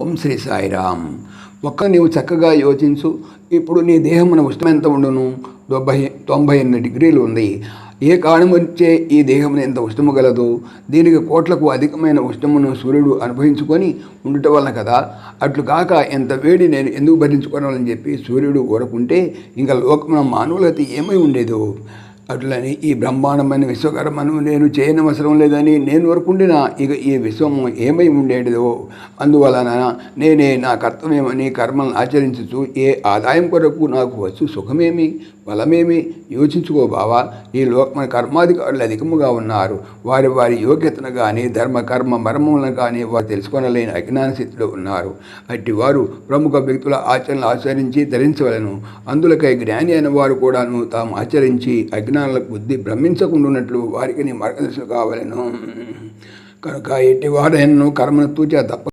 ఓం శ్రీ సాయిరామ్. నీవు చక్కగా యోచించు. ఇప్పుడు నీ దేహమున ఉష్ణం ఎంత ఉండును? 98 డిగ్రీలు ఉంది. ఏ కారణం వచ్చే ఈ దేహమును ఎంత ఉష్ణము గలదు? దీనికి కోట్లకు అధికమైన ఉష్ణమును సూర్యుడు అనుభవించుకొని ఉండటం వలన కదా. అట్లు కాక ఎంత వేడి నేను ఎందుకు భరించుకోవాలని చెప్పి సూర్యుడు కోరుకుంటే ఇంకా లోకమున మానవులతి ఏమై ఉండేదో. అట్లని ఈ బ్రహ్మాండమైన విశ్వకర్మను నేను చేయనవసరం లేదని నేను వరకుండిన ఇక ఈ విశ్వము ఏమై ఉండేదో. అందువలన నేనే నా కర్తవ్యమని కర్మలను ఆచరించుచు ఏ ఆదాయం కొరకు నాకు వచ్చు సుఖమేమి బలమేమి యోచించుకో బావా. ఈ లోకమైన కర్మాధికారులు అధికముగా ఉన్నారు. వారి యోగ్యతను కానీ ధర్మ కర్మ మర్మములను కానీ వారు తెలుసుకొనలేని అజ్ఞాన స్థితిలో ఉన్నారు. అట్టి వారు ప్రముఖ వ్యక్తుల ఆచరణలు ఆచరించి ధరించవలను. అందులకై జ్ఞాని అయిన వారు కూడాను తాము ఆచరించి అజ్ఞానులకు బుద్ధి భ్రమించకుండాన్నట్లు వారికి నీ మార్గదర్శనం కావాలను. కనుక ఎట్టి వారైనను కర్మను తూచా తప్ప